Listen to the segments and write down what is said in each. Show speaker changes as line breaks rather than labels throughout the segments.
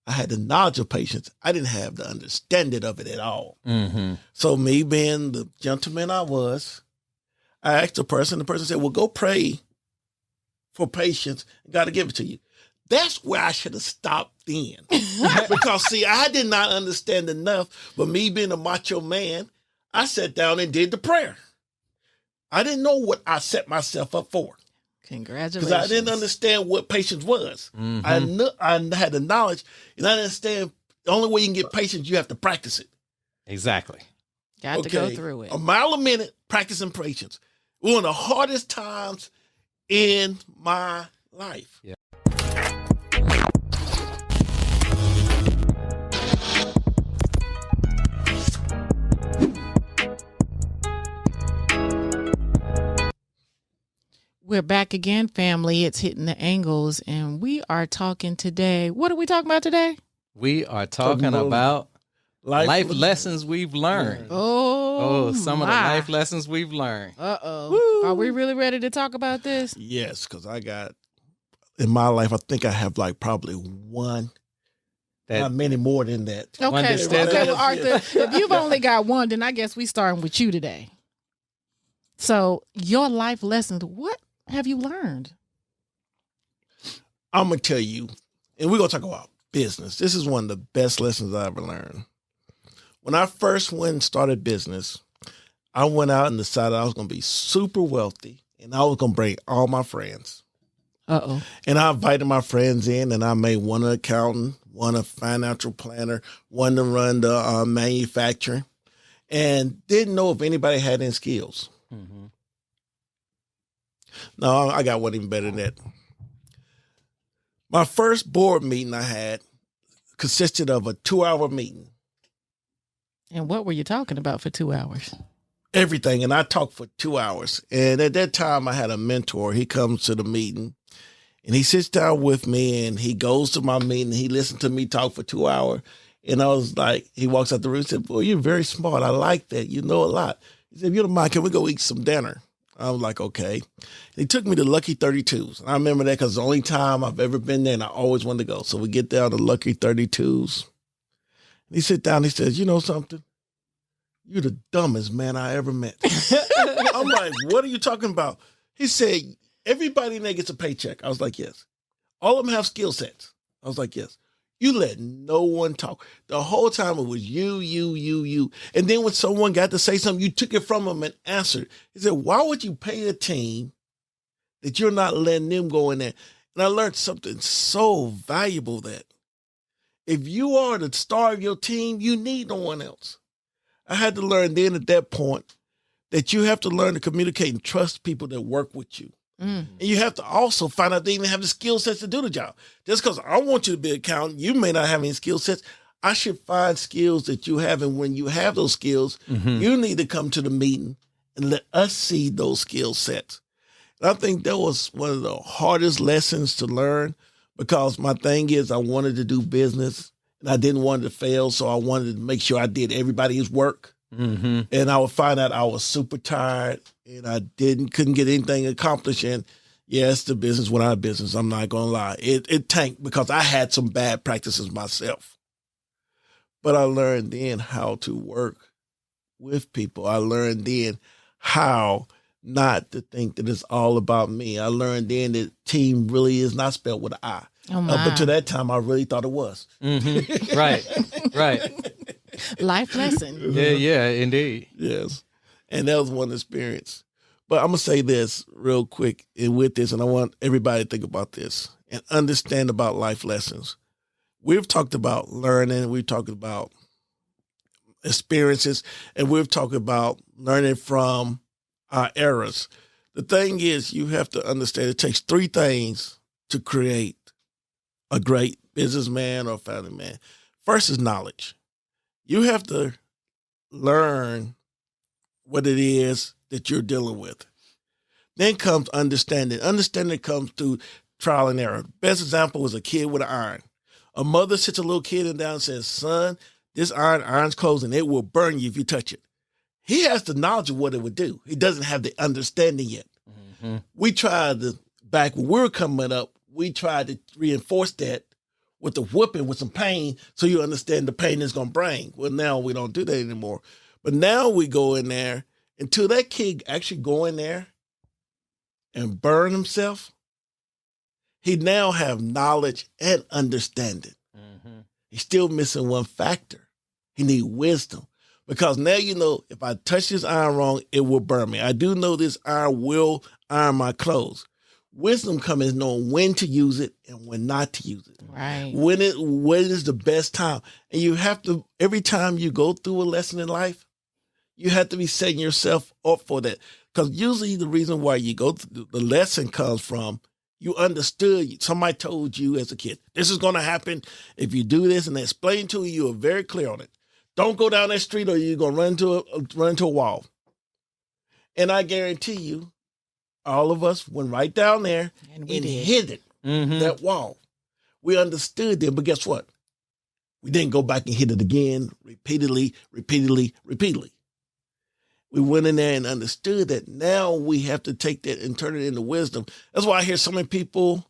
I had the knowledge of patience. I didn't have the understanding of it at all.
Mm-hmm.
So me being the gentleman I was, I asked the person said, well, go pray for patience. God will give it to you. That's where I should have stopped then. Because, see, I did not understand enough. But me being a macho man, I sat down and did the prayer. I didn't know what I set myself up for.
Congratulations.
Because I didn't understand what patience was.
Mm-hmm.
I had the knowledge, and I didn't understand the only way you can get patience, you have to practice it.
Exactly.
Got to go through it.
A mile a minute, practicing patience. One of the hardest times in my life.
Yeah.
We're back again, family. It's Hitting the Angles, and we are talking today. What are we talking about today?
We are talking about life lessons we've learned. Some of the life lessons we've learned.
Are we really ready to talk about this?
Yes, because I got, in my life, I think I have like probably one. Not many more than that.
Okay, well, Arthur, if you've only got one, then I guess we starting with you today. So your life lessons, what have you learned?
I'm going to tell you, and we're going to talk about business. This is one of the best lessons I ever learned. When I first went and started business, I went out and decided I was going to be super wealthy, and I was going to bring all my friends. And I invited my friends in, and I made one an accountant, one a financial planner, one to run the manufacturing, and didn't know if anybody had any skills.
Mm-hmm.
No, I got one even better than that. My first board meeting I had consisted of a 2-hour meeting.
And what were you talking about for 2 hours?
Everything. And I talked for 2 hours. And at that time, I had a mentor. He comes to the meeting, and he sits down with me, and he goes to my meeting. He listens to me talk for 2 hours. And I was like, he walks out the room and said, boy, you're very smart. I like that. You know a lot. He said, if you don't mind, can we go eat some dinner? I was like, okay. And he took me to Lucky 32s. And I remember that because the only time I've ever been there, and I always wanted to go. So we get down to Lucky 32s. And he sits down and he says, you know something? You're the dumbest man I ever met. I'm like, what are you talking about? He said, everybody in there gets a paycheck. I was like, yes. All of them have skill sets. I was like, yes. You let no one talk. The whole time it was you. And then when someone got to say something, you took it from them and answered. He said, why would you pay a team that you're not letting them go in there? And I learned something so valuable that if you are the star of your team, you need no one else. I had to learn then at that point that you have to learn to communicate and trust people that work with you. And you have to also find out they even have the skill sets to do the job. Just because I want you to be an accountant, you may not have any skill sets. I should find skills that you have. And when you have those skills, you need to come to the meeting and let us see those skill sets. And I think that was one of the hardest lessons to learn because my thing is I wanted to do business and I didn't want it to fail. So I wanted to make sure I did everybody's work. And I would find out I was super tired and I couldn't get anything accomplished. And yes, the business went out of business. I'm not going to lie. It tanked because I had some bad practices myself. But I learned then how to work with people. I learned then how not to think that it's all about me. I learned then that team really is not spelled with an I. But to that time, I really thought it was.
Right.
Life lesson.
Yeah, indeed.
Yes. And that was one experience. But I'm going to say this real quick and with this, and I want everybody to think about this and understand about life lessons. We've talked about learning. We've talked about experiences, and we've talked about learning from our errors. The thing is, you have to understand it takes 3 things to create a great businessman or family man. First is knowledge. You have to learn what it is that you're dealing with. Then comes understanding. Understanding comes through trial and error. Best example was a kid with an iron. A mother sits a little kid down and says, son, this iron's closed and it will burn you if you touch it. He has the knowledge of what it would do. He doesn't have the understanding yet. We tried to, back when we were coming up, we tried to reinforce that with the whooping with some pain so you understand the pain it's going to bring. Well, now we don't do that anymore. But now we go in there until that kid actually go in there and burn himself. He now have knowledge and understanding. Mm-hmm. He's still missing one factor. He need wisdom. Because now you know if I touch this iron wrong, it will burn me. I do know this iron will iron my clothes. Wisdom comes knowing when to use it and when not to use it.
Right.
When is the best time. And you have to, every time you go through a lesson in life, you have to be setting yourself up for that. Because usually the reason why you go through the lesson comes from you understood, somebody told you as a kid, this is going to happen if you do this, and they explain to you, you are very clear on it. Don't go down that street or you're going to run into a wall. And I guarantee you, all of us went right down there and hit it, that wall. We understood it, but guess what? We didn't go back and hit it again, repeatedly. We went in there and understood that now we have to take that and turn it into wisdom. That's why I hear so many people,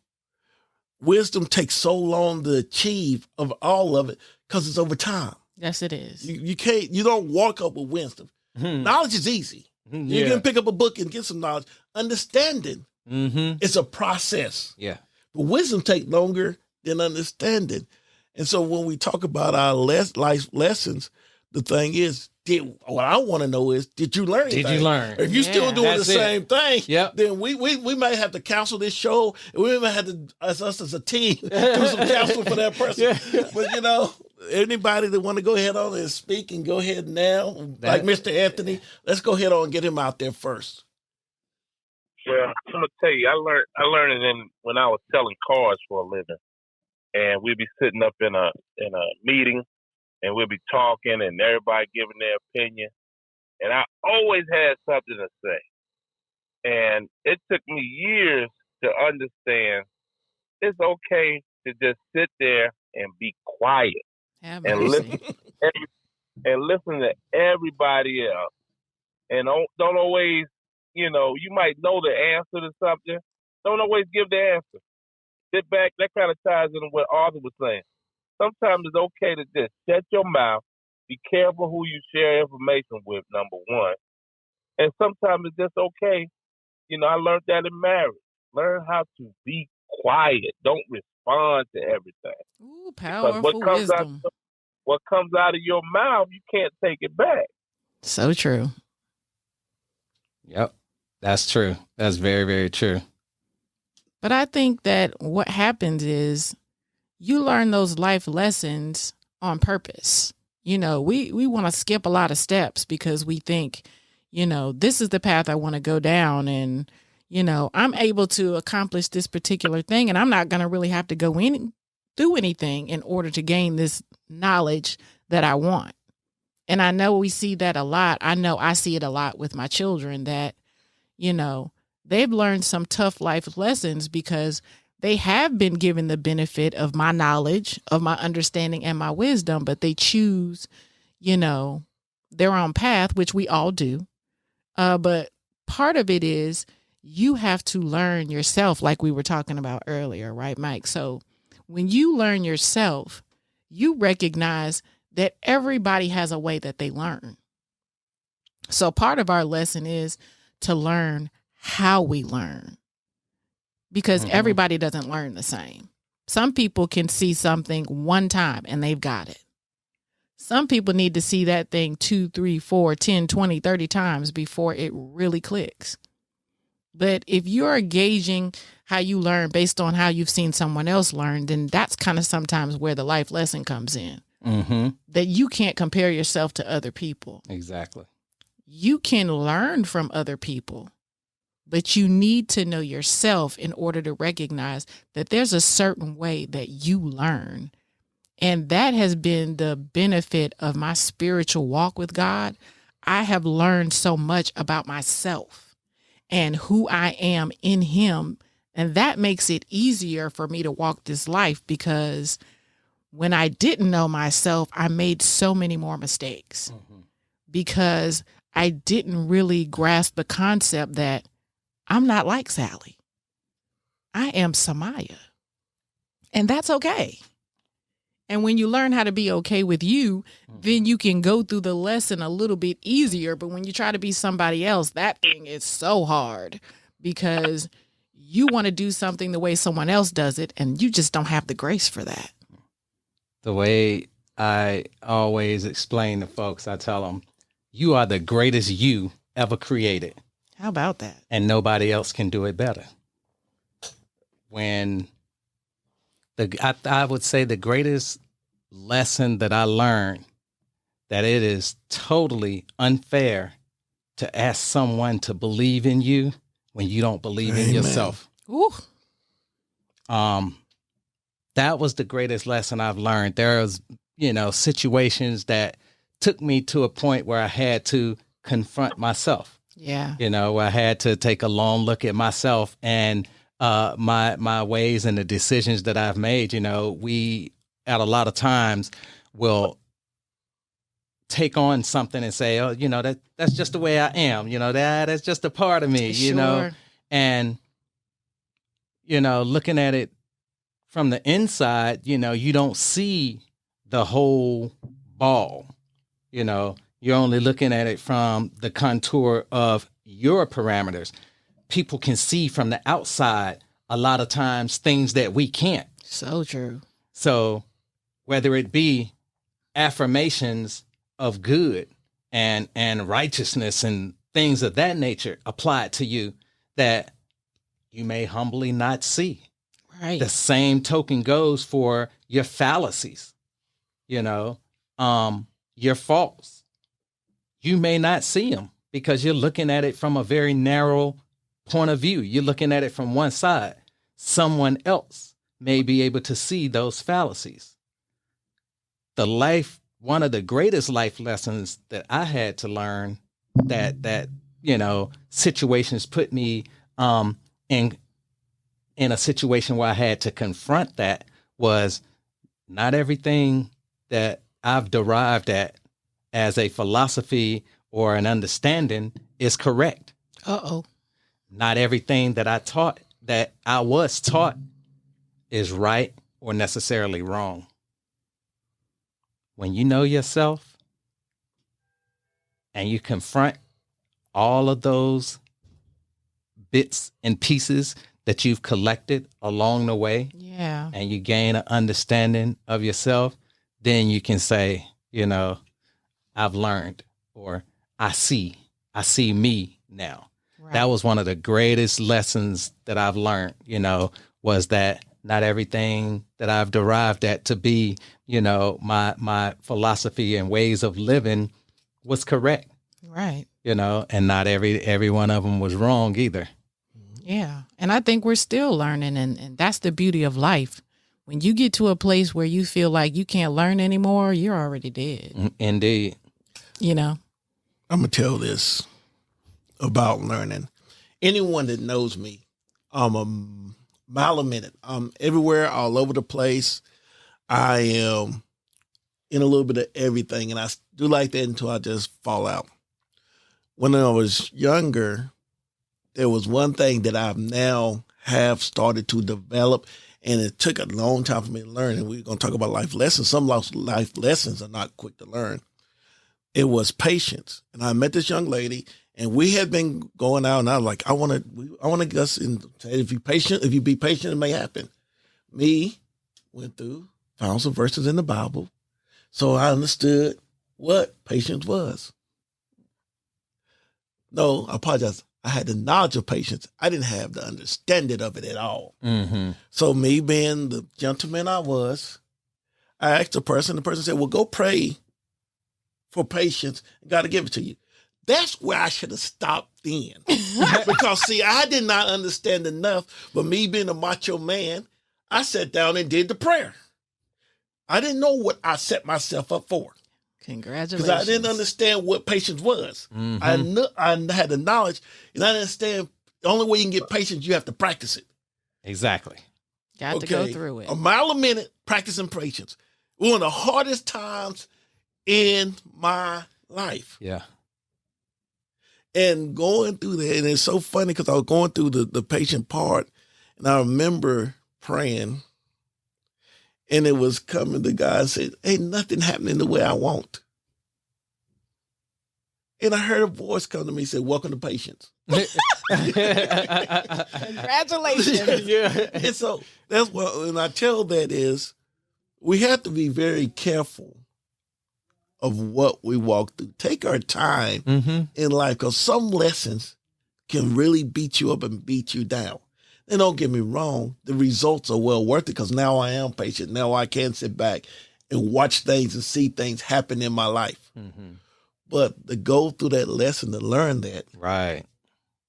wisdom takes so long to achieve of all of it because it's over time.
Yes, it is.
You don't walk up with wisdom. Knowledge is easy. You can pick up a book and get some knowledge. Understanding, it's a process.
Yeah.
But wisdom takes longer than understanding. And so when we talk about our life lessons, the thing is, what I want to know is, did you learn anything?
Did you learn?
If you're still doing the same thing,
yep.
then we might have to cancel this show. We might have to, us as a team, do some counseling for that person. Yeah. But, you know, anybody that want to go ahead on and speak and go ahead now, like Mr. Anthony, let's go ahead on and get him out there first.
Well, I'm gonna tell you, I learned it when I was selling cars for a living, and we'd be sitting up in a meeting, and we'd be talking, and everybody giving their opinion, and I always had something to say, and it took me years to understand it's okay to just sit there and be quiet and listen to everybody else, and don't always. You know, you might know the answer to something. Don't always give the answer. Sit back. That kind of ties into what Arthur was saying. Sometimes it's okay to just shut your mouth. Be careful who you share information with, number one. And sometimes it's just okay. You know, I learned that in marriage. Learn how to be quiet. Don't respond to everything.
Ooh, powerful wisdom.
What comes out of your mouth, you can't take it back.
So true.
Yep. That's true. That's very, very true.
But I think that what happens is you learn those life lessons on purpose. You know, we want to skip a lot of steps because we think, you know, this is the path I want to go down, and, you know, I'm able to accomplish this particular thing, and I'm not going to really have to go do anything in order to gain this knowledge that I want. And I know we see that a lot. I know I see it a lot with my children that, you know, they've learned some tough life lessons because they have been given the benefit of my knowledge, of my understanding and my wisdom, but they choose, you know, their own path, which we all do. But part of it is you have to learn yourself, like we were talking about earlier, right, Mike? So when you learn yourself, you recognize that everybody has a way that they learn. So part of our lesson is to learn how we learn, because everybody doesn't learn the same. Some people can see something one time and they've got it. Some people need to see that thing 2, 3, 4, 10, 20, 30 times before it really clicks. But if you're gauging how you learn based on how you've seen someone else learn, then that's kind of sometimes where the life lesson comes in. That you can't compare yourself to other people.
Exactly.
You can learn from other people, but you need to know yourself in order to recognize that there's a certain way that you learn. And that has been the benefit of my spiritual walk with God. I have learned so much about myself and who I am in Him. And that makes it easier for me to walk this life, because when I didn't know myself, I made so many more mistakes because I didn't really grasp the concept that I'm not like Sally. I am Samiya. And that's okay. And when you learn how to be okay with you, then you can go through the lesson a little bit easier. But when you try to be somebody else, that thing is so hard because you want to do something the way someone else does it, and you just don't have the grace for that.
The way I always explain to folks, I tell them, you are the greatest you ever created.
How about that?
And nobody else can do it better. I would say the greatest lesson that I learned, that it is totally unfair to ask someone to believe in you when you don't believe in yourself.
Ooh.
That was the greatest lesson I've learned. There was, situations that took me to a point where I had to confront myself.
Yeah.
Where I had to take a long look at myself and my ways and the decisions that I've made. We at a lot of times will take on something and say, oh, that's just the way I am. That's just a part of me,
Sure.
and, looking at it from the inside, you don't see the whole ball, you're only looking at it from the contour of your parameters. People can see from the outside a lot of times things that we can't.
So true.
So whether it be affirmations of good and righteousness and things of that nature applied to you that you may humbly not see.
Right.
The same token goes for your fallacies, your faults. You may not see them because you're looking at it from a very narrow point of view. You're looking at it from one side. Someone else may be able to see those fallacies. One of the greatest life lessons that I had to learn that situations put me in a situation where I had to confront that was not everything that I've derived at as a philosophy or an understanding is correct.
Uh-oh.
Not everything that I was taught is right or necessarily wrong. When you know yourself and you confront all of those bits and pieces that you've collected along the way,
yeah,
and you gain an understanding of yourself, then you can say, I've learned, or I see me now. Right. That was one of the greatest lessons that I've learned, was that not everything that I've derived at to be, my philosophy and ways of living was correct.
Right.
And not every one of them was wrong either.
Yeah. And I think we're still learning, and that's the beauty of life. When you get to a place where you feel like you can't learn anymore, you're already dead.
Indeed.
I'm going to tell this about learning. Anyone that knows me, I'm a mile a minute. I'm everywhere, all over the place. I am in a little bit of everything, and I do like that until I just fall out. When I was younger, there was one thing that I've now have started to develop, and it took a long time for me to learn. And we're going to talk about life lessons. Some life lessons are not quick to learn. It was patience. And I met this young lady, and we had been going out, and I was like, I want to guess, and if you be patient, it may happen. Me went through, found some verses in the Bible, so I understood what patience was. No, I apologize. I had the knowledge of patience. I didn't have the understanding of it at all.
Mm-hmm.
So me being the gentleman I was, I asked the person said, well, go pray for patience. God will give it to you. That's where I should have stopped then. Because, see, I did not understand enough. But me being a macho man, I sat down and did the prayer. I didn't know what I set myself up for.
Congratulations.
Because I didn't understand what patience was.
Mm-hmm.
I had the knowledge, and I didn't understand the only way you can get patience, you have to practice it.
Exactly.
Got to go through it.
A mile a minute, practicing patience. One of the hardest times in my life.
Yeah.
And going through that, and it's so funny because I was going through the patient part, and I remember praying, And it was coming to God and said, ain't nothing happening the way I want. And I heard a voice come to me and said, welcome to patience.
Congratulations.
Yeah.
And so that's what, and I tell that is, we have to be very careful of what we walk through. Take our time in life, because some lessons can really beat you up and beat you down. And don't get me wrong, the results are well worth it, because now I am patient. Now I can sit back and watch things and see things happen in my life. But to go through that lesson, to learn that.
Right.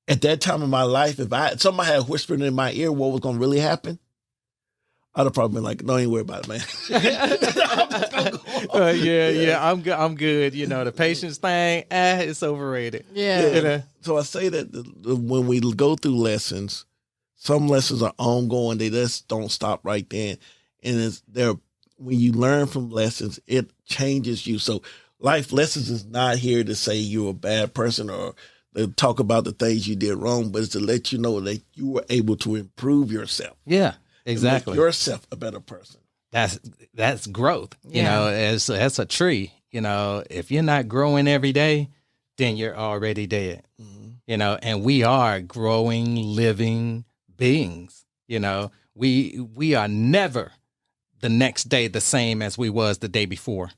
At that time in my life, if somebody had whispered in my ear what was going to really happen, I'd have probably been like, "Don't even worry about it, man."
I'm good. You know, the patience thing, it's overrated.
Yeah.
You know?
So I say that when we go through lessons, some lessons are ongoing. They just don't stop right then. And when you learn from lessons, it changes you. So life lessons is not here to say you're a bad person or to talk about the things you did wrong, but it's to let you know that you were able to improve yourself.
Yeah, exactly.
Make yourself a better person.
That's growth.
Yeah.
You know, that's a tree. You know, if you're not growing every day, then you're already dead. You know, and we are growing, living beings. You know, we are never the next day the same as we was the day before.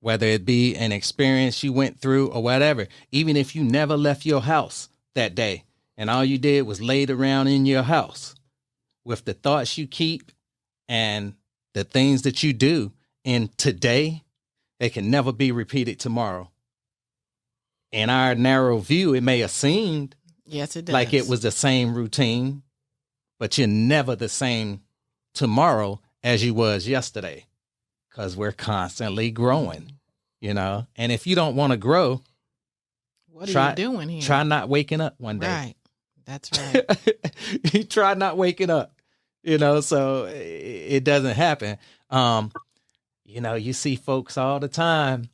Whether it be an experience you went through or whatever, even if you never left your house that day and all you did was laid around in your house, with the thoughts you keep and the things that you do in today, they can never be repeated tomorrow. In our narrow view, it may have seemed
Yes, it does.
like it was the same routine, but you're never the same tomorrow as you was yesterday, because we're constantly growing, you know. And if you don't want to grow,
what are you doing here?
Try not waking up one day.
Right. That's right.
You try not waking up, you know, so it doesn't happen. You know, you see folks all the time.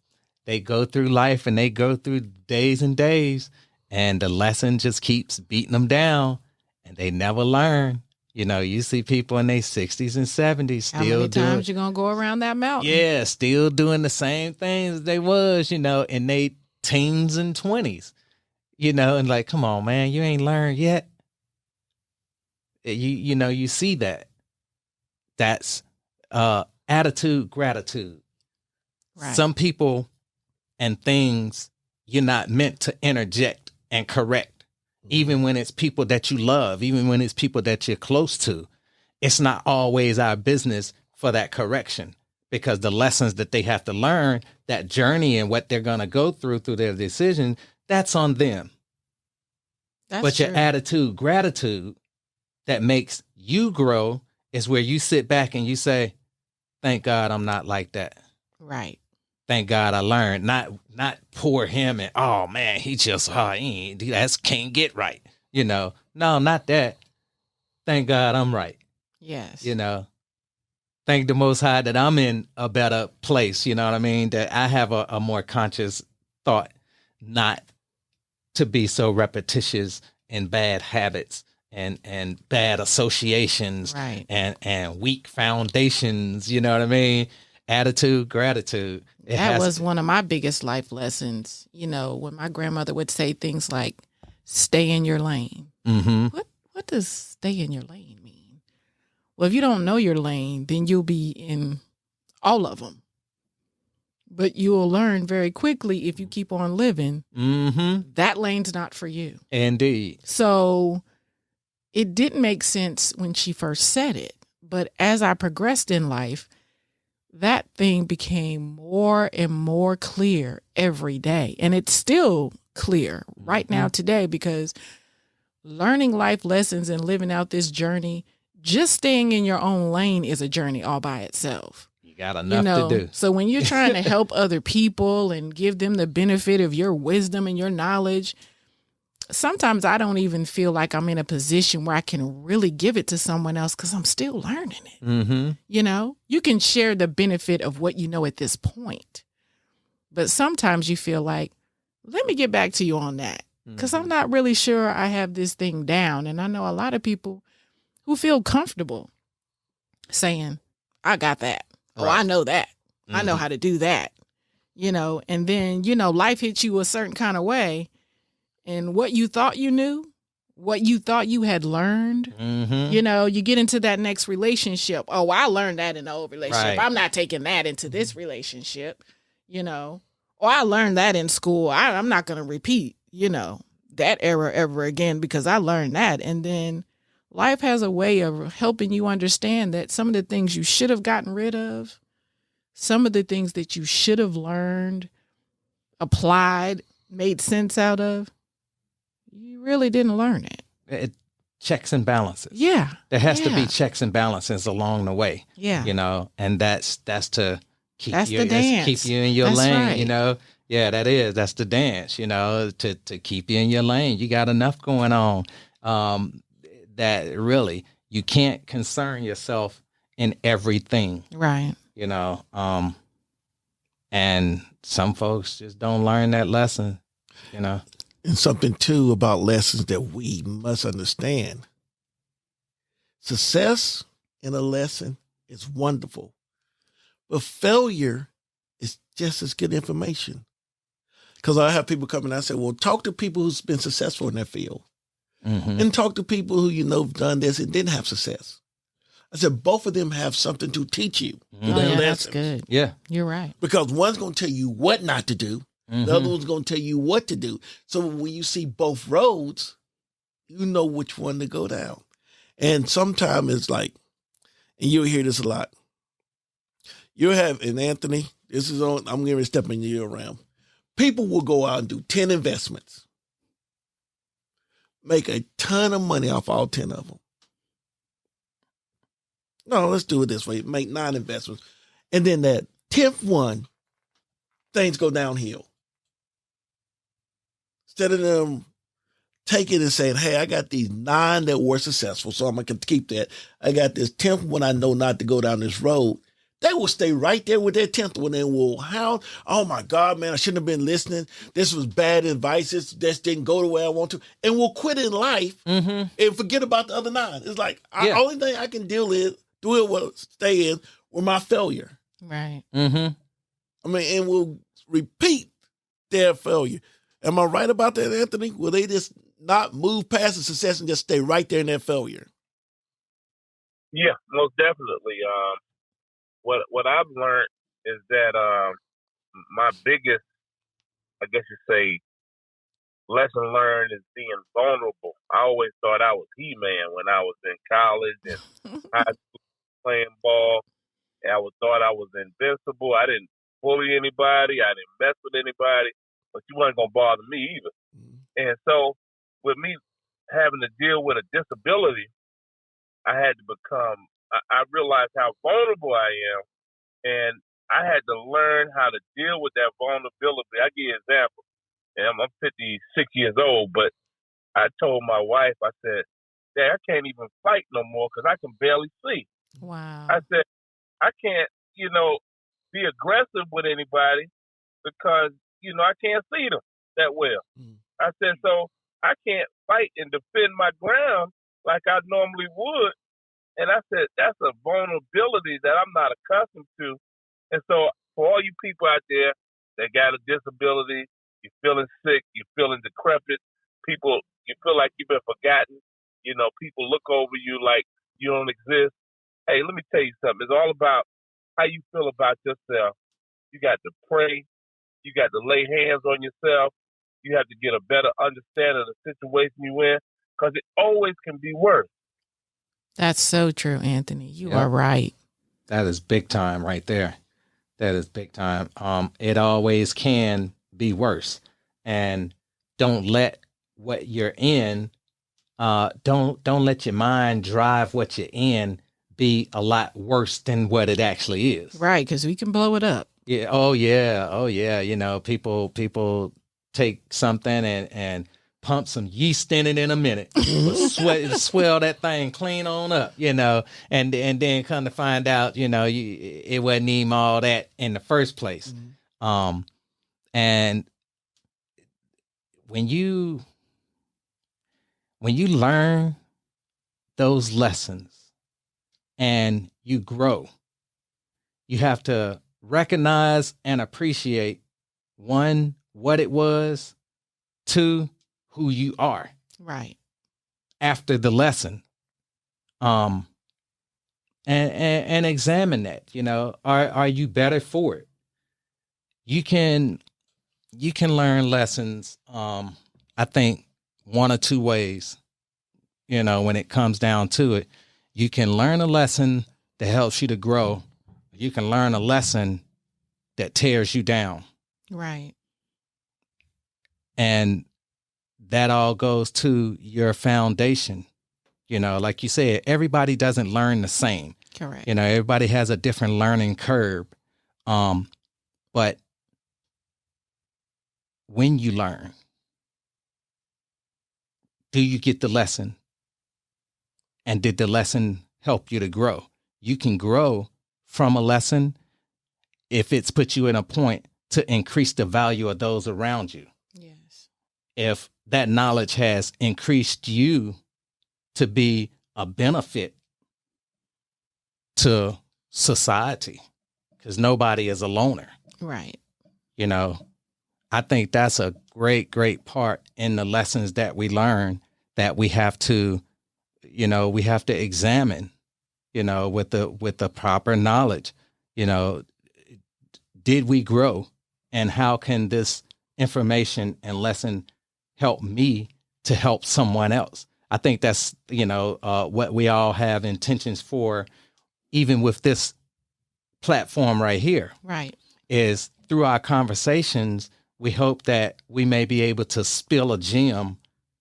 They go through life and they go through days and days, and the lesson just keeps beating them down and they never learn. You know, you see people in their 60s and 70s still
How many
doing,
times you gonna go around that mountain?
yeah, still doing the same things they was, you know, in their teens and 20s, you know, and like, come on, man, you ain't learned yet. You know, you see that. That's attitude, gratitude.
Right.
Some people and things you're not meant to interject and correct, even when it's people that you love, even when it's people that you're close to. It's not always our business for that correction, because the lessons that they have to learn, that journey and what they're going to go through their decision, that's on them.
That's
But your
true.
attitude, gratitude that makes you grow is where you sit back and you say, thank God I'm not like that.
Right.
Thank God I learned. Not poor him and, oh man, he ain't, that's can't get right. You know, no, not that. Thank God I'm right.
Yes.
You know, thank the Most High that I'm in a better place. You know what I mean? That I have a more conscious thought, not to be so repetitious in bad habits and bad associations,
Right.
and weak foundations. You know what I mean? Attitude, gratitude.
That was one of my biggest life lessons. You know, when my grandmother would say things like, stay in your lane.
Mm-hmm.
What does stay in your lane mean? Well, if you don't know your lane, then you'll be in all of them. But you will learn very quickly, if you keep on living, that lane's not for you.
Indeed.
So it didn't make sense when she first said it. But as I progressed in life, that thing became more and more clear every day. And it's still clear right now today, because learning life lessons and living out this journey, just staying in your own lane is a journey all by itself.
You got enough to do.
So when you're trying to help other people and give them the benefit of your wisdom and your knowledge, sometimes I don't even feel like I'm in a position where I can really give it to someone else, because I'm still learning it.
Mm-hmm.
You know, you can share the benefit of what you know at this point. But sometimes you feel like, let me get back to you on that, because I'm not really sure I have this thing down. And I know a lot of people who feel comfortable saying, I got that. Oh,
Right.
I know that. I know
Mhm.
how to do that. And then, life hits you a certain kind of way. And what you thought you knew, what you thought you had learned,
Mhm.
you get into that next relationship. Oh, I learned that in the old relationship.
Right.
I'm not taking that into this relationship, Or I learned that in school. I'm not going to repeat, that error ever again because I learned that. And then life has a way of helping you understand that some of the things you should have gotten rid of, some of the things that you should have learned, applied, made sense out of, you really didn't learn it.
Checks and balances.
Yeah.
There has to
Yeah.
be checks and balances along the way.
Yeah.
And that's to keep
That's
you
the dance.
keep you in your
That's
lane,
right.
Yeah, that's the dance, to keep you in your lane. You got enough going on that really you can't concern yourself in everything,
Right.
and some folks just don't learn that lesson,
And something too about lessons that we must understand. Success in a lesson is wonderful, but failure is just as good information. Because I have people come and I say, well, talk to people who's been successful in their field and talk to people who have done this and didn't have success. I said, both of them have something to teach you.
Oh,
Their
yeah, that's
lessons.
good.
Yeah.
You're right.
Because one's going to tell you what not to do. The other one's going to tell you what to do. So when you see both roads, you know which one to go down. And sometimes it's like, and you'll hear this a lot. You'll have, and Anthony, I'm going to step in your realm. People will go out and do 10 investments, make a ton of money off all 10 of them. No, let's do it this way. Make 9 investments. And then that 10th one, things go downhill. Instead of them taking and saying, hey, I got these 9 that were successful, so I'm going to keep that. I got this 10th one I know not to go down this road. They will stay right there with their 10th one and will hound, oh my God, man, I shouldn't have been listening. This was bad advice. This didn't go the way I want to. And will quit in life and forget about the other 9. It's like, the only thing I can do will stay in with my failure.
Right.
Mm-hmm.
I mean, and will repeat their failure. Am I right about that, Anthony? Will they just not move past the success and just stay right there in their failure?
Yeah, most definitely. What I've learned is that my biggest, I guess you say, lesson learned is being vulnerable. I always thought I was He-Man when I was in college and high school playing ball. I thought I was invincible. I didn't bully anybody. I didn't mess with anybody. But you weren't going to bother me either. And so with me having to deal with a disability, I had to become, I realized how vulnerable I am. And I had to learn how to deal with that vulnerability. I give you an example. And I'm 56 years old, but I told my wife, I said, Dad, I can't even fight no more because I can barely see.
Wow.
I said, I can't, be aggressive with anybody because, I can't see them that well. I said, so I can't fight and defend my ground like I normally would. And I said, that's a vulnerability that I'm not accustomed to. And so for all you people out there that got a disability, you're feeling sick, you're feeling decrepit, people, you feel like you've been forgotten, people look over you like you don't exist. Hey, let me tell you something. It's all about how you feel about yourself. You got to pray. You got to lay hands on yourself. You have to get a better understanding of the situation you're in because it always can be worse.
That's so true, Anthony. You are right.
That is big time right there. That is big time. It always can be worse. And don't let what you're in, don't let your mind drive what you're in be a lot worse than what it actually is.
Right, because we can blow it up.
Yeah. Oh yeah. People take something and pump some yeast in it in a minute, swell that thing clean on up, and then come to find out, it wasn't even all that in the first place. And when you learn those lessons and you grow You have to recognize and appreciate, one, what it was, two, who you are
Right.
after the lesson. And examine that, are you better for it? You can learn lessons, I think, one or two ways, when it comes down to it. You can learn a lesson that helps you to grow. You can learn a lesson that tears you down.
Right.
And that all goes to your foundation. Like you said, everybody doesn't learn the same.
Correct.
Everybody has a different learning curve. But when you learn, do you get the lesson? And did the lesson help you to grow? You can grow from a lesson if it's put you in a point to increase the value of those around you.
Yes.
If that knowledge has increased you to be a benefit to society, because nobody is a loner.
Right.
I think that's a great, great part in the lessons that we learn, that we have to, we have to examine, with the proper knowledge. Did we grow? And how can this information and lesson help me to help someone else? I think that's, what we all have intentions for, even with this platform right here.
Right.
Is through our conversations, we hope that we may be able to spill a gem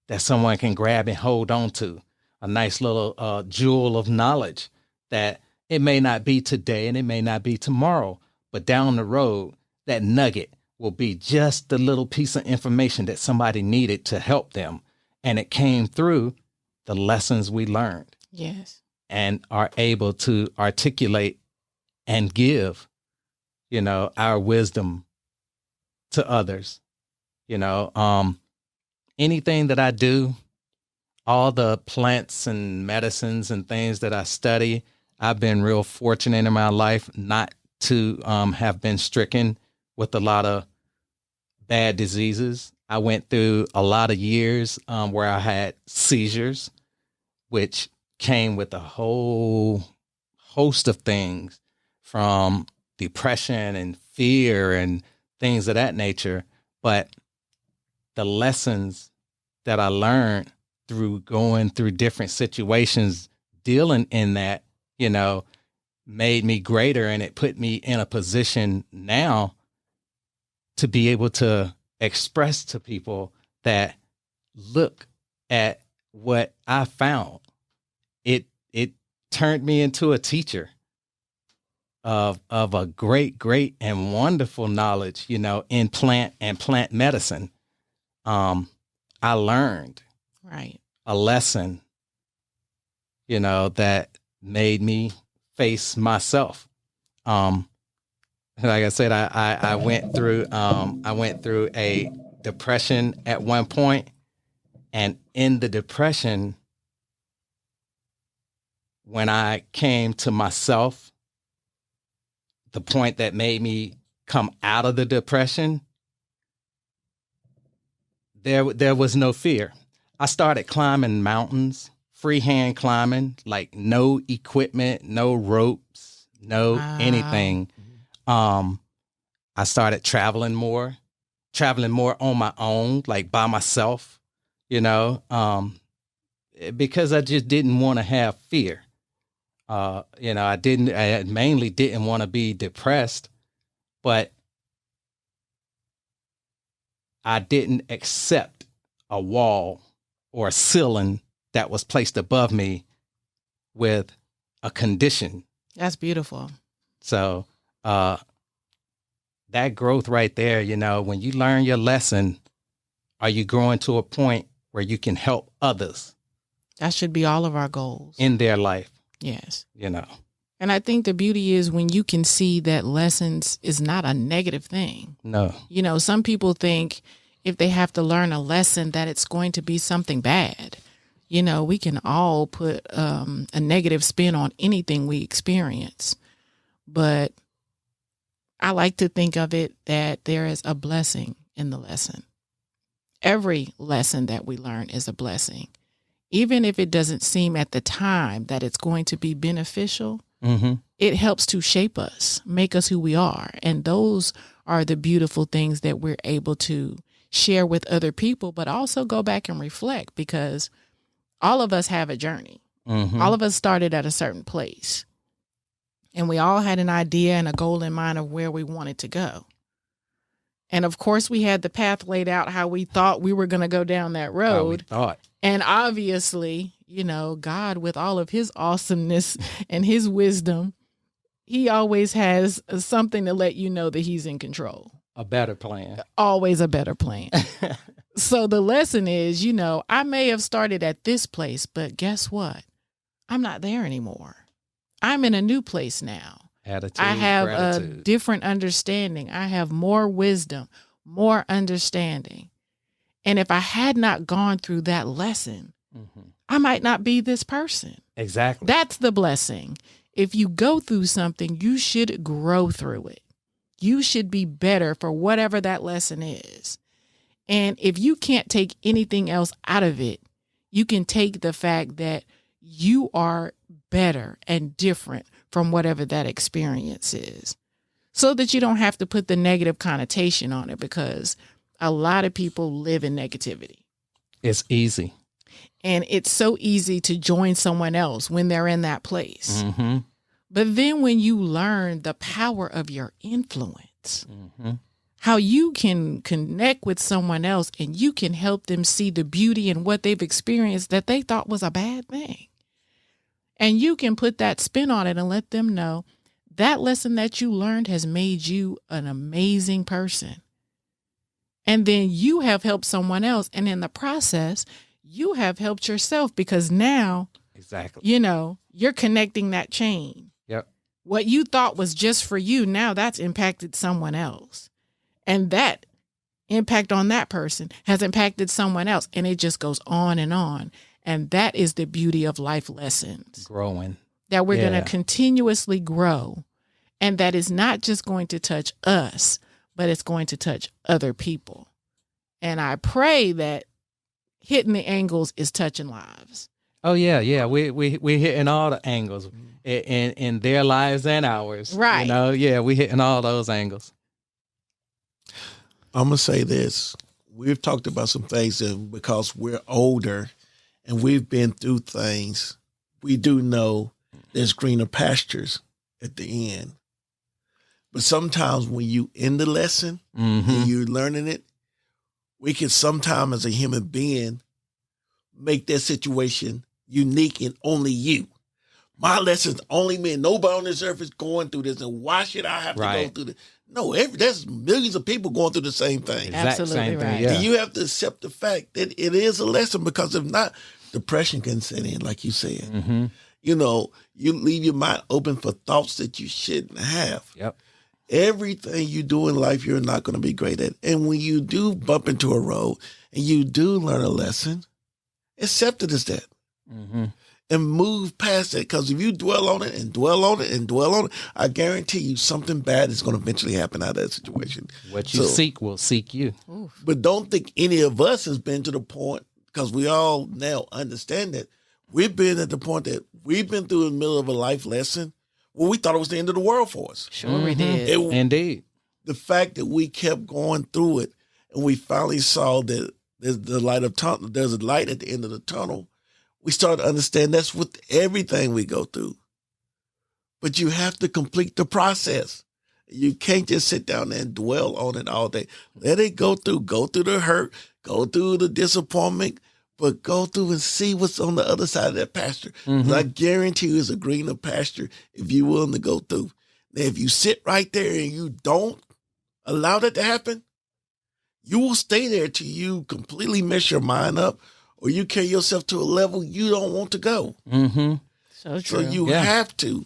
that someone can grab and hold on to, a nice little jewel of knowledge that it may not be today and it may not be tomorrow, but down the road, that nugget will be just the little piece of information that somebody needed to help them. And it came through the lessons we learned.
Yes.
And are able to articulate and give, our wisdom to others. Anything that I do, all the plants and medicines and things that I study, I've been real fortunate in my life not to have been stricken with a lot of bad diseases. I went through a lot of years where I had seizures, which came with a whole host of things, from depression and fear and things of that nature. But the lessons that I learned through going through different situations, dealing in that, made me greater, and it put me in a position now to be able to express to people that, look at what I found. It turned me into a teacher of a great, great and wonderful knowledge, in plant and plant medicine. I learned
Right.
a lesson, that made me face myself. Like I said, I went through a depression at one point, and in the depression, when I came to myself, the point that made me come out of the depression, there was no fear. I started climbing mountains, freehand climbing, like no equipment, no ropes, no anything. I started traveling more on my own, like by myself, because I just didn't want to have fear. I mainly didn't want to be depressed, but I didn't accept a wall or a ceiling that was placed above me with a condition.
That's beautiful.
So, that growth right there, when you learn your lesson, are you growing to a point where you can help others?
That should be all of our goals
in their life.
Yes.
And
I think the beauty is when you can see that lessons is not a negative thing.
No.
Some people think if they have to learn a lesson that it's going to be something bad. We can all put a negative spin on anything we experience. But I like to think of it that there is a blessing in the lesson. Every lesson that we learn is a blessing. Even if it doesn't seem at the time that it's going to be beneficial, it helps to shape us, make us who we are. And those are the beautiful things that we're able to share with other people, but also go back and reflect, because all of us have a journey. All of us started at a certain place, and we all had an idea and a goal in mind of where we wanted to go. And of course, we had the path laid out how we thought we were going to go down that road. And obviously, God, with all of his awesomeness and his wisdom, he always has something to let you know that he's in control.
A better plan.
Always a better plan. So the lesson is, I may have started at this place, but guess what? I'm not there anymore. I'm in a new place now.
Attitude,
I have
gratitude.
A different understanding. I have more wisdom, more understanding. And if I had not gone through that lesson, I might not be this person.
Exactly.
That's the blessing. If you go through something, you should grow through it. You should be better for whatever that lesson is. And if you can't take anything else out of it, you can take the fact that you are better and different from whatever that experience is, so that you don't have to put the negative connotation on it, because a lot of people live in negativity.
It's easy.
And it's so easy to join someone else when they're in that place. But then when you learn the power of your influence, how you can connect with someone else and you can help them see the beauty in what they've experienced that they thought was a bad thing. And you can put that spin on it and let them know that lesson that you learned has made you an amazing person. And then you have helped someone else. And in the process, you have helped yourself, because now, you're connecting that chain.
Yep.
What you thought was just for you, now that's impacted someone else. And that impact on that person has impacted someone else. And it just goes on and on. And that is the beauty of life lessons.
Growing.
That we're going to continuously grow. And that is not just going to touch us, but it's going to touch other people. And I pray that hitting the angles is touching lives.
Oh, yeah, yeah. We're hitting all the angles in their lives and ours.
Right.
We're hitting all those angles.
I'm going to say this. We've talked about some things that because we're older and we've been through things, we do know there's greener pastures at the end. But sometimes when you end the lesson and you're learning it, we can sometimes as a human being make that situation unique and only you. My lesson's only me. Nobody on this earth is going through this. And why should I have to go through this? No, there's millions of people going through the same thing.
Absolutely
same
right.
thing, yeah.
And you have to accept the fact that it is a lesson, because if not, depression can set in, like you said. You leave your mind open for thoughts that you shouldn't have.
Yep.
Everything you do in life, you're not going to be great at. And when you do bump into a road and you do learn a lesson, accept it as that. And move past it. Because if you dwell on it and dwell on it and dwell on it, I guarantee you something bad is going to eventually happen out of that situation.
What you seek will seek you.
But don't think any of us has been to the point, because we all now understand that we've been at the point that we've been through the middle of a life lesson where we thought it was the end of the world for us.
Sure we did.
Indeed.
The fact that we kept going through it and we finally saw that there's a light at the end of the tunnel, we started to understand that's with everything we go through. But you have to complete the process. You can't just sit down there and dwell on it all day. Let it go through the hurt, go through the disappointment, but go through and see what's on the other side of that pasture. I guarantee you it's a greener pasture if you're willing to go through. Now, if you sit right there and you don't allow that to happen, you will stay there till you completely mess your mind up or you carry yourself to a level you don't want to go.
So true.
So you have to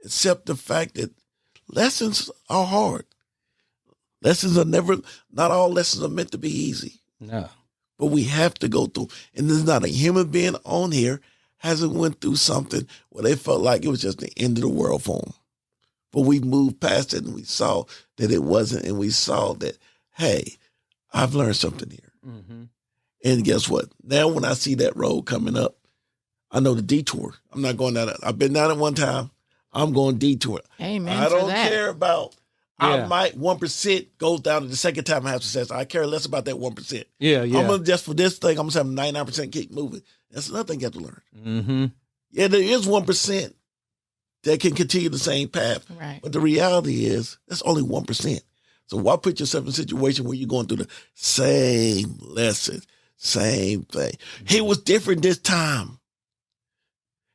accept the fact that lessons are hard. Not all lessons are meant to be easy.
No.
But we have to go through. And there's not a human being on here hasn't went through something where they felt like it was just the end of the world for them. But we moved past it and we saw that it wasn't, and we saw that, hey, I've learned something here.
Mm-hmm.
And guess what? Now when I see that road coming up, I know the detour. I'm not going down it. I've been down it one time. I'm going detour.
Amen.
I don't
that.
care about,
Yeah.
I might 1% goes down to the second time I have success. I care less about that 1%.
Yeah, yeah.
I'm going to just for this thing, I'm going to have 99% keep moving. That's another thing you have to learn.
Mm-hmm.
Yeah, there is 1% that can continue the same path.
Right.
But the reality is that's only 1%. So why put yourself in a situation where you're going through the same lesson, same thing? He was different this time.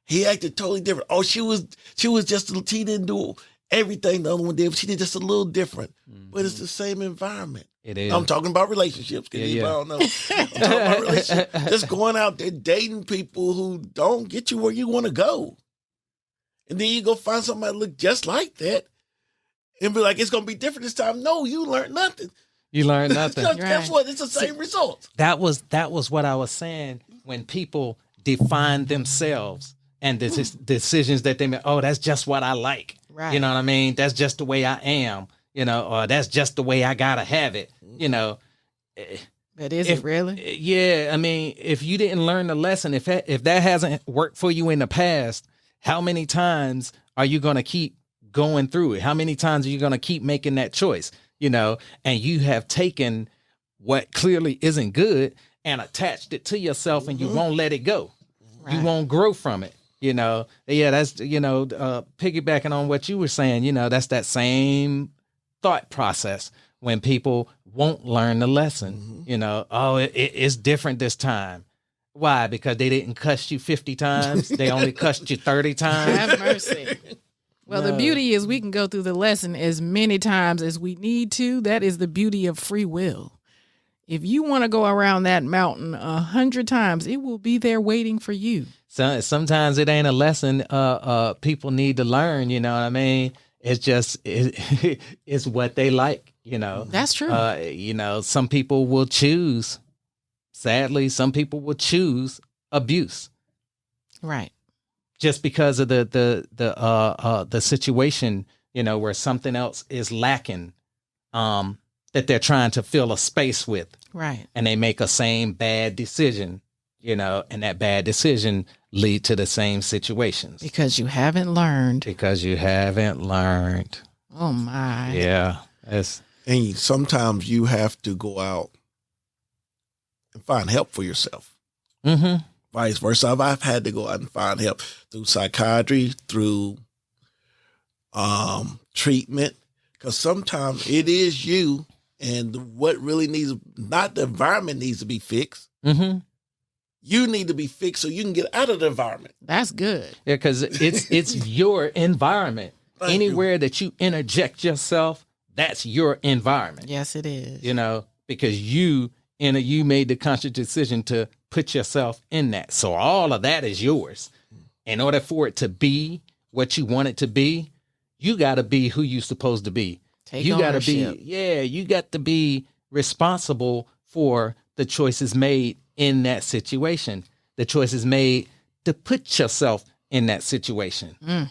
He acted totally different. Oh, she was just, she didn't do everything the other one did, but she did just a little different.
Mm-hmm.
But it's the same environment.
It is.
I'm talking about relationships.
Yeah, yeah.
I don't know. I'm talking about relationships. Just going out there dating people who don't get you where you want to go. And then you go find somebody look just like that and be like, it's going to be different this time. No, you learned nothing.
You learned nothing.
Guess what? It's the same result.
That was what I was saying when people define themselves and the decisions that they make. Oh, that's just what I like.
Right.
You know what I mean? That's just the way I am, you know, or that's just the way I got to have it, you know.
But is it really?
Yeah. I mean, if you didn't learn the lesson, if that hasn't worked for you in the past, how many times are you going to keep going through it? How many times are you going to keep making that choice, you know, and you have taken what clearly isn't good and attached it to yourself and you won't let it go.
Right.
You won't grow from it. You know, yeah, that's, you know, piggybacking on what you were saying, you know, that's that same thought process when people won't learn the lesson, you know, oh, it's different this time. Why? Because they didn't cuss you 50 times. They only cussed you 30 times.
Have mercy. Well, the beauty is we can go through the lesson as many times as we need to. That is the beauty of free will. If you want to go around that mountain 100 times, it will be there waiting for you.
So sometimes it ain't a lesson people need to learn, you know what I mean? It's just, it's what they like, you know?
That's true.
You know, some people will choose, sadly, some people will choose abuse.
Right.
Just because of the situation, you know, where something else is lacking, that they're trying to fill a space with.
Right.
And they make a same bad decision, you know, and that bad decision lead to the same situations.
Because you haven't learned. Oh my.
Yeah.
And sometimes you have to go out and find help for yourself.
Mm-hmm.
Vice versa. I've had to go out and find help through psychiatry, through treatment, because sometimes it is you, and what really needs, not the environment needs to be fixed.
Mm-hmm.
You need to be fixed so you can get out of the environment.
That's good.
Yeah, because it's your environment. Anywhere that you interject yourself, that's your environment.
Yes, it is.
You know, because you made the conscious decision to put yourself in that. So all of that is yours. In order for it to be what you want it to be, you got to be who you're supposed to be. You got to be, you got to be responsible for the choices made in that situation, the choices made to put yourself in that situation.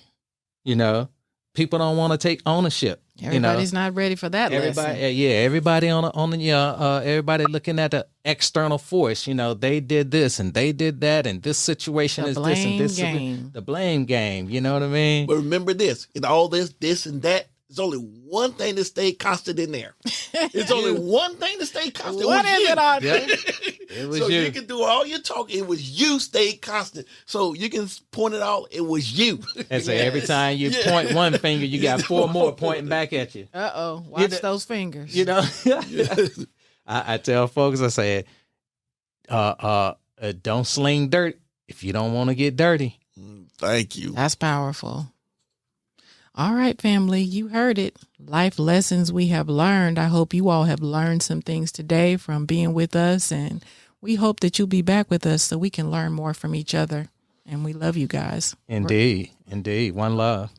You know, people don't want to take ownership.
Everybody's not ready for that lesson.
Everybody everybody looking at the external force. You know, they did this and they did that, and this situation is this and this. The blame game. You know what I mean?
But remember this: in all this and that, there's only one thing that stayed constant in there. It's only one thing that stayed constant.
What is it, Audrey?
It was
so
you.
You can do all your talking. It was you stayed constant. So you can point it out. It was you.
And so every time you point one finger, you got four more pointing back at you.
Uh-oh. Watch those fingers.
You know? I tell folks, I say, don't sling dirt if you don't want to get dirty.
Thank you.
That's powerful. All right, family, you heard it. Life lessons we have learned. I hope you all have learned some things today from being with us, and we hope that you'll be back with us so we can learn more from each other. And we love you guys.
Indeed. One love.